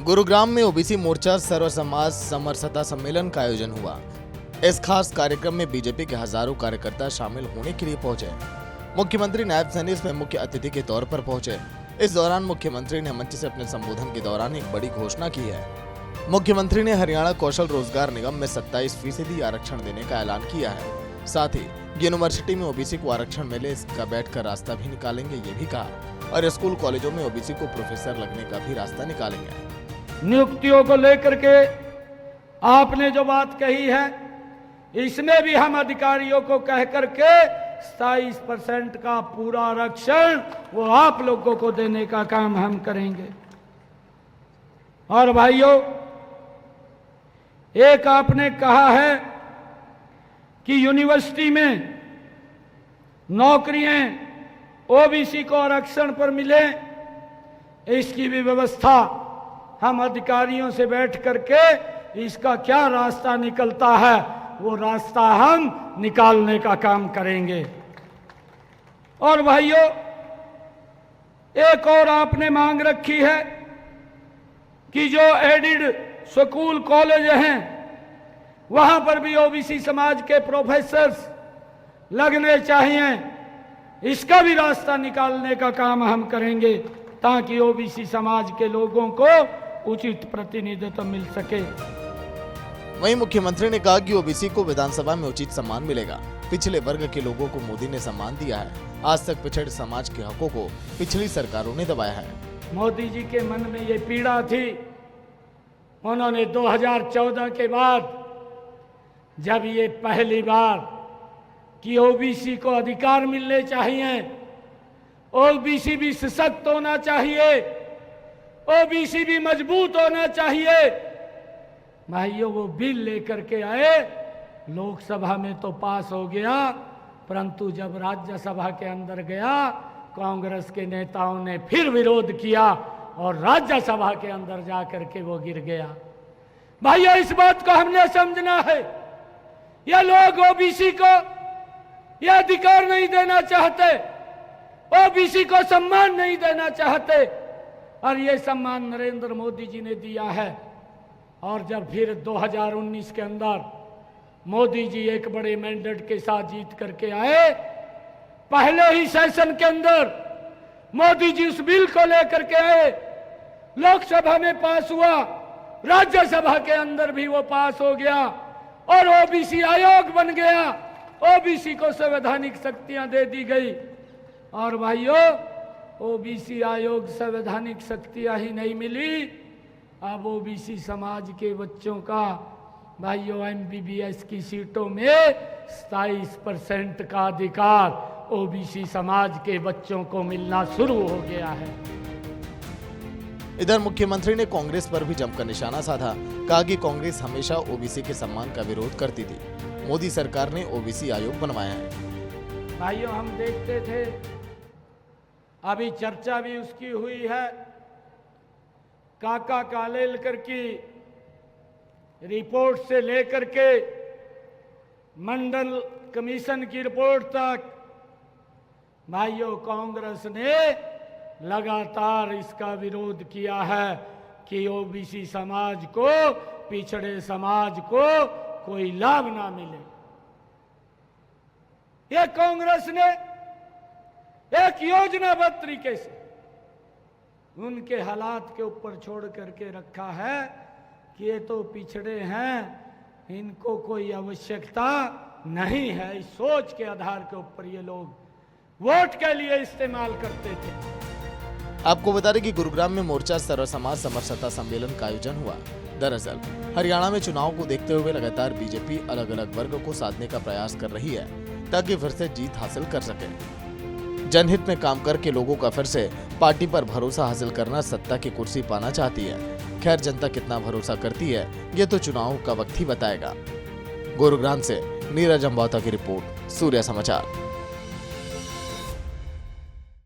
गुरुग्राम में ओबीसी मोर्चा सर्व समाज समरसता सम्मेलन का आयोजन हुआ। इस खास कार्यक्रम में बीजेपी के हजारों कार्यकर्ता शामिल होने के लिए पहुंचे। मुख्यमंत्री नायब सैनी इसमें मुख्य अतिथि के तौर पर पहुंचे। इस दौरान मुख्यमंत्री ने मंच से अपने संबोधन के दौरान एक बड़ी घोषणा की है। मुख्यमंत्री ने हरियाणा कौशल रोजगार निगम में 27% आरक्षण देने का ऐलान किया है। साथ ही यूनिवर्सिटी में ओबीसी को आरक्षण मिले इसका बैठकर रास्ता भी निकालेंगे, ये भी कहा। और स्कूल कॉलेजों में ओबीसी को प्रोफेसर लगने का भी रास्ता निकालेंगे। नियुक्तियों को लेकर के आपने जो बात कही है, इसमें भी हम अधिकारियों को कह करके 27% का पूरा आरक्षण वो आप लोगों को देने का काम हम करेंगे। और भाइयों, एक आपने कहा है कि यूनिवर्सिटी में नौकरियां ओबीसी को आरक्षण पर मिले, इसकी भी व्यवस्था हम अधिकारियों से बैठ करके इसका क्या रास्ता निकलता है वो रास्ता हम निकालने का काम करेंगे। और भाइयों, एक और आपने मांग रखी है कि जो एडिड स्कूल कॉलेज हैं वहां पर भी ओबीसी समाज के प्रोफेसर्स लगने चाहिए। इसका भी रास्ता निकालने का काम हम करेंगे ताकि ओबीसी समाज के लोगों को उचित प्रतिनिधित्व मिल सके। वहीं मुख्यमंत्री ने कहा कि ओबीसी को विधानसभा में उचित सम्मान मिलेगा। पिछले वर्ग के लोगों को मोदी ने सम्मान दिया है। आज तक पिछड़े समाज के हकों को पिछली सरकारों ने दबाया है। मोदी जी के मन में ये पीड़ा थी। उन्होंने 2014 के बाद जब ये पहली बार कि ओबीसी को अधिकार मिलने चाहिए, ओबीसी भी सशक्त होना चाहिए, ओबीसी भी मजबूत होना चाहिए, भाइयों वो बिल लेकर के आए। लोकसभा में तो पास हो गया, परंतु जब राज्यसभा के अंदर गया कांग्रेस के नेताओं ने फिर विरोध किया और राज्यसभा के अंदर जा करके वो गिर गया। भाइयों, इस बात को हमने समझना है। ये लोग ओबीसी को ये अधिकार नहीं देना चाहते, ओबीसी को सम्मान नहीं देना चाहते, और ये सम्मान नरेंद्र मोदी जी ने दिया है। और जब फिर 2019 के अंदर मोदी जी एक बड़े मैंडेट के साथ जीत करके आए, पहले ही सेशन के अंदर मोदी जी उस बिल को लेकर के आए, लोकसभा में पास हुआ, राज्यसभा के अंदर भी वो पास हो गया और ओबीसी आयोग बन गया। ओबीसी को संवैधानिक शक्तियां दे दी गई। और भाइयों, ओबीसी आयोग संवैधानिक शक्तियां ही नहीं मिली, अब ओबीसी समाज के बच्चों का भाइयों एमबीबीएस की सीटों में 27% का अधिकार ओबीसी समाज के बच्चों को मिलना शुरू हो गया है। इधर मुख्यमंत्री ने कांग्रेस पर भी जमकर निशाना साधा। कहा कि कांग्रेस हमेशा ओबीसी के सम्मान का विरोध करती थी। मोदी सरकार ने ओबीसी आयोग बनवाया है। भाइयों, हम देखते थे, अभी चर्चा भी उसकी हुई है, काका कालेलकर की रिपोर्ट से लेकर के मंडल कमीशन की रिपोर्ट तक भाइयों कांग्रेस ने लगातार इसका विरोध किया है कि ओबीसी समाज को, पिछड़े समाज को कोई लाभ ना मिले। यह कांग्रेस ने एक योजनाबद्ध तरीके से उनके हालात के ऊपर छोड़ करके रखा है कि ये तो पिछड़े हैं, इनको कोई आवश्यकता नहीं है। इस सोच के आधार के ऊपर ये लोग वोट के लिए इस्तेमाल करते थे। आपको बता दें कि गुरुग्राम में मोर्चा सर्व समाज समरसता सम्मेलन का आयोजन हुआ। दरअसल हरियाणा में चुनाव को देखते हुए लगातार बीजेपी अलग अलग वर्ग को साधने का प्रयास कर रही है ताकि फिर से जीत हासिल कर सके। जनहित में काम करके लोगों का फिर से पार्टी पर भरोसा हासिल करना, सत्ता की कुर्सी पाना चाहती है। खैर, जनता कितना भरोसा करती है ये तो चुनाव का वक्त ही बताएगा। गुरुग्राम से नीरज अंबाता की रिपोर्ट, सूर्य समाचार।